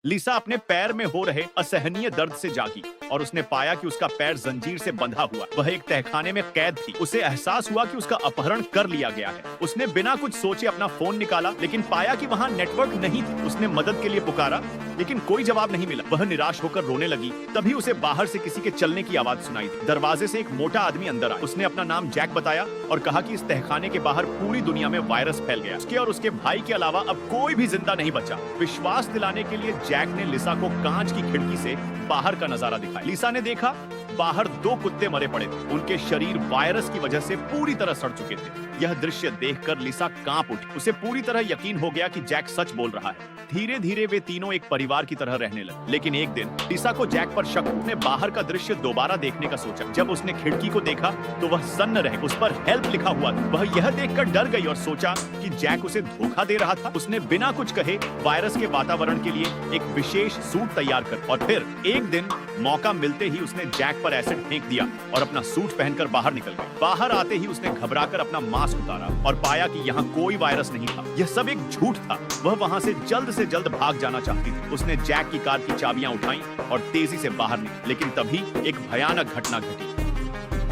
लिसा अपने पैर में हो रहे असहनीय दर्द से जागी और उसने पाया कि उसका पैर जंजीर से बंधा हुआ। वह एक तहखाने में कैद थी। उसे एहसास हुआ कि उसका अपहरण कर लिया गया है। उसने बिना कुछ सोचे अपना फोन निकाला, लेकिन पाया कि वहाँ नेटवर्क नहीं था। उसने मदद के लिए पुकारा, लेकिन कोई जवाब नहीं मिला। वह निराश होकर रोने लगी। तभी उसे बाहर से किसी के चलने की आवाज सुनाई दी। दरवाजे से एक मोटा आदमी अंदर आया। उसने अपना नाम जैक बताया और कहा कि इस तहखाने के बाहर पूरी दुनिया में वायरस फैल गया। उसके और उसके भाई के अलावा अब कोई भी जिंदा नहीं बचा। विश्वास दिलाने के लिए जैक ने लिसा को कांच की खिड़की से बाहर का नजारा दिखाया। लिसा ने देखा बाहर दो कुत्ते मरे पड़े थे। उनके शरीर वायरस की वजह से पूरी तरह सड़ चुके थे। यह दृश्य देखकर लिसा कांप उठी। उसे पूरी तरह यकीन हो गया कि जैक सच बोल रहा है। धीरे धीरे वे तीनों एक परिवार की तरह रहने लगे। लेकिन एक दिन लिसा को जैक पर शक। उसने बाहर का दृश्य दोबारा देखने का सोचा। जब उसने खिड़की को देखा तो वह सन्न रह। उस पर हेल्प लिखा हुआ था। वह यह देखकर डर गई और सोचा कि जैक उसे धोखा दे रहा था। उसने बिना कुछ कहे वायरस के वातावरण के लिए एक विशेष सूट तैयार कर और फिर एक दिन मौका मिलते ही उसने जैक पर एसिड फेंक दिया और अपना सूट पहनकर बाहर निकल गया। बाहर आते ही उसने घबराकर अपना मास्क उतारा और पाया कि यहाँ कोई वायरस नहीं था। यह सब एक झूठ था। वह वहाँ से जल्द भाग जाना चाहती थी। उसने जैक की कार की चाबियां उठाई और तेजी से बाहर निकली। लेकिन तभी एक भयानक घटना घटी।